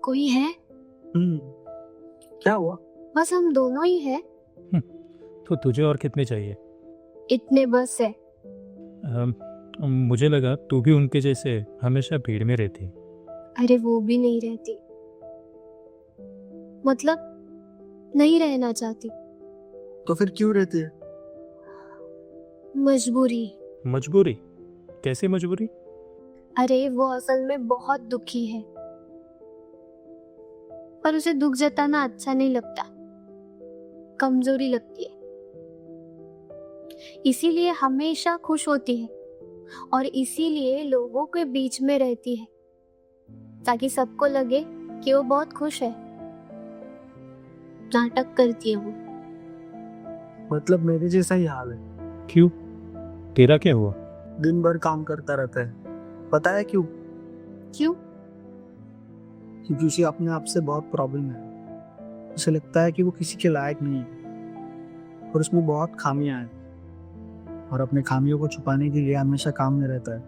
कोई है? क्या हुआ? बस हम दोनों ही है। तो तुझे और कितने चाहिए? इतने बस है। मुझे लगा तू भी उनके जैसे हमेशा भीड़ में रहती। अरे वो भी नहीं रहती, मतलब नहीं रहना चाहती। तो फिर क्यों रहती है? मजबूरी। मजबूरी? कैसी मजबूरी? अरे वो असल में बहुत दुखी है, पर उसे दुख जताना अच्छा नहीं लगता, कमजोरी लगती है। इसीलिए हमेशा खुश होती है और इसीलिए लोगों के बीच में रहती है, ताकि सबको लगे कि वो बहुत खुश है। नाटक करती है वो। मतलब मेरे जैसा ही हाल है। क्यों? तेरा क्या हुआ? दिन भर काम करता रहता है। पता है क्यों? क्यों? क्योंकि उसे अपने आप से बहुत प्रॉब्लम है। उसे लगता है कि वो किसी के लायक नहीं है और उसमें बहुत खामियां हैं, और अपने खामियों को छुपाने के लिए हमेशा काम में रहता है,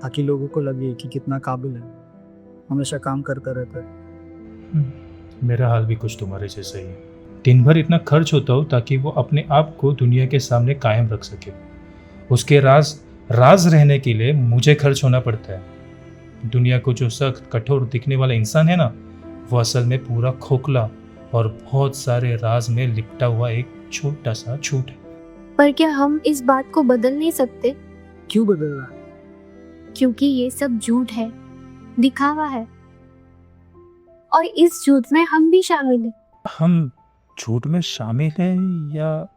ताकि लोगों को लगे कि कितना काबिल है। हमेशा काम करता रहता है। मेरा हाल भी कुछ तुम्हारे जैसा ही है। दिन भर इतना खर्च होता हो ताकि वो अपने आप को दुनिया के सामने कायम रख सके। उसके राज रहने के लिए मुझे खर्च होना पड़ता है। दुनिया को जो सख्त कठोर दिखने वाला इंसान है ना, वो असल में पूरा खोखला और बहुत सारे राज में लिपटा हुआ एक छोटा सा झूठ है। पर क्या हम इस बात को बदल नहीं सकते? क्यों बदल रहा है? क्योंकि ये सब झूठ है, दिखावा है, और इस झूठ में हम भी शामिल हैं। हम झूठ में शामिल हैं या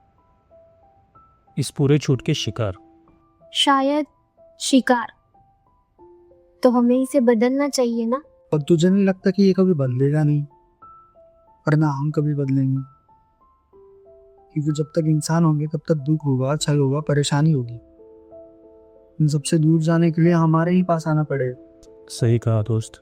इस पूरे झूठ के शिकार? शायद शिकार। तो हमें इसे बदलना चाहिए ना। और तुझे नहीं लगता कि ये कभी बदलेगा नहीं, और ना हम कभी बदलेंगे? क्योंकि जब तक इंसान होंगे तब तक दुख होगा, छल होगा, परेशानी होगी। इन सबसे दूर जाने के लिए हमारे ही पास आना पड़ेगा। सही कहा दोस्त,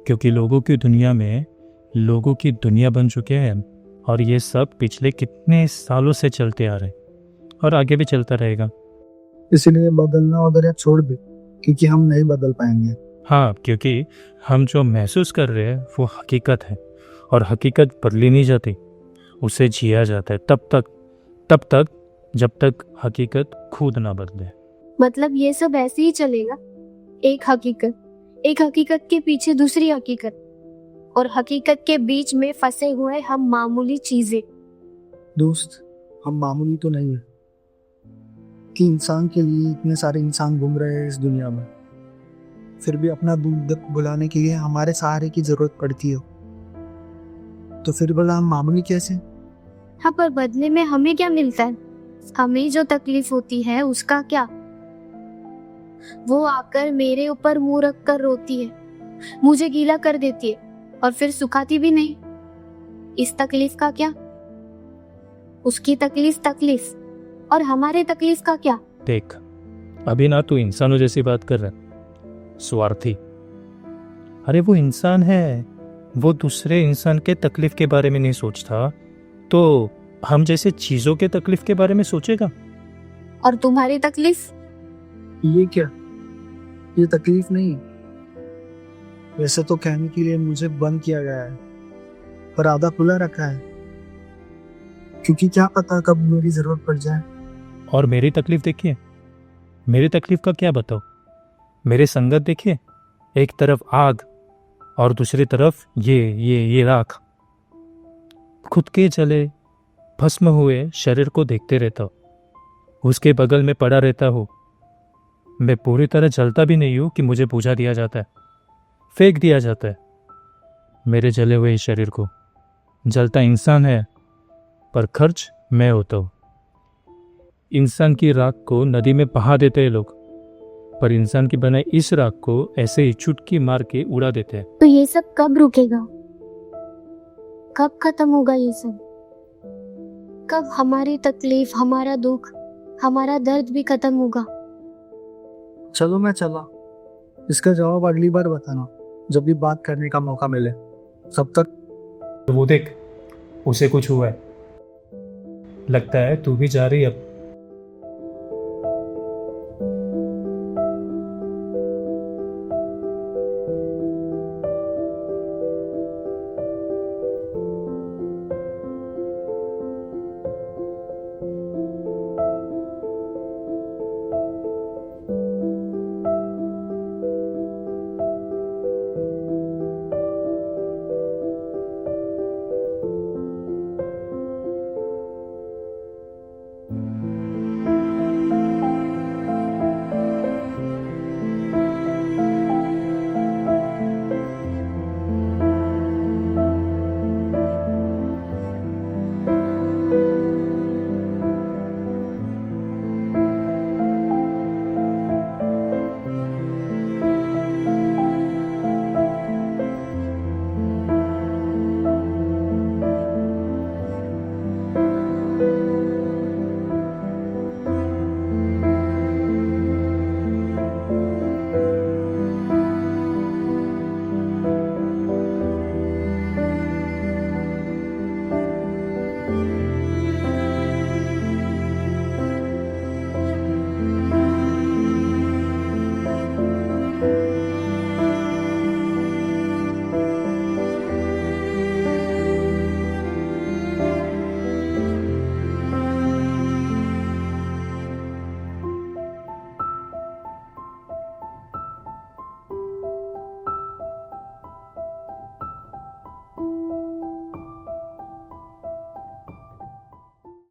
क्योंकि लोगों की दुनिया में लोगों की दुनिया बन चुके हैं, और ये सब पिछले कितने सालों से चलते आ रहे हैं और आगे भी चलता रहेगा। इसलिए बदलना वगैरह छोड़ दे, क्योंकि हम नहीं बदल पाएंगे। हाँ, क्योंकि हम जो महसूस कर रहे हैं वो हकीकत है, और हकीकत बदली नहीं जाती, उसे जिया जाता है तब तक जब तक हकीकत खुद ना बदले। मतलब ये सब ऐसे ही चलेगा? एक हकीकत के पीछे दूसरी हकीकत, और हकीकत के बीच में फंसे हुए हम मामूली चीजें। दोस्त, हम मामूली तो नहीं है कि इंसान के लिए इतने सारे इंसान घूम रहे हैं इस दुनिया में, फिर भी अपना दुख बुलाने के लिए हमारे सहारे की जरूरत पड़ती है। तो फिर बोला हम मामूली कैसे? हाँ, पर बदले में हमें क्या मिलता है? हमें जो तकलीफ होती है उसका क्या? वो आकर मेरे ऊपर मुंह रख कर रोती है, मुझे गीला कर देती है, और फिर सुखाती भी नहीं। इस तकलीफ का क्या? उसकी तकलीफ, और हमारे तकलीफ का क्या? देख, अभी ना तू इंसानों जैसी बात कर रहा है, स्वार्थी। अरे वो इंसान है, वो दूसरे इंसान के तकलीफ के बारे में नहीं सोचता, तो हम जैसे चीजों के तकलीफ के बारे में सोचेगा। और तुम्हारी तकलीफ? ये क्या? ये तकलीफ नहीं। वैसे तो कहने के लिए मुझे बंद किया गया है, पर आधा खुला रखा है, क्योंकि क्या पता कब मेरी जरूरत पड़ जाए। और मेरी तकलीफ देखिए, मेरी तकलीफ का क्या बताओ। मेरे संगत देखिए, एक तरफ आग और दूसरी तरफ ये राख। खुद के जले भस्म हुए शरीर को देखते रहता हूँ, उसके बगल में पड़ा रहता हूँ। मैं पूरी तरह जलता भी नहीं हूँ कि मुझे बुझा दिया जाता है, फेंक दिया जाता है। मेरे जले हुए इस शरीर को जलता इंसान है, पर खर्च मैं होता हूँ। इंसान की राख को नदी में बहा देते हैं लोग, पर इंसान की बनाई इस राख को ऐसे ही चुटकी मार के उड़ा देते हैं। तो ये सब कब रुकेगा? कब खत्म होगा ये सब? कब हमारी तकलीफ, हमारा दुख, हमारा दर्द भी खत्म होगा? चलो मैं चला, इसका जवाब अगली बार बताना, जब भी बात करने का मौका मिले। सब तक वो देख, उसे कुछ हुआ है, लगता है तू भी जा रही अब।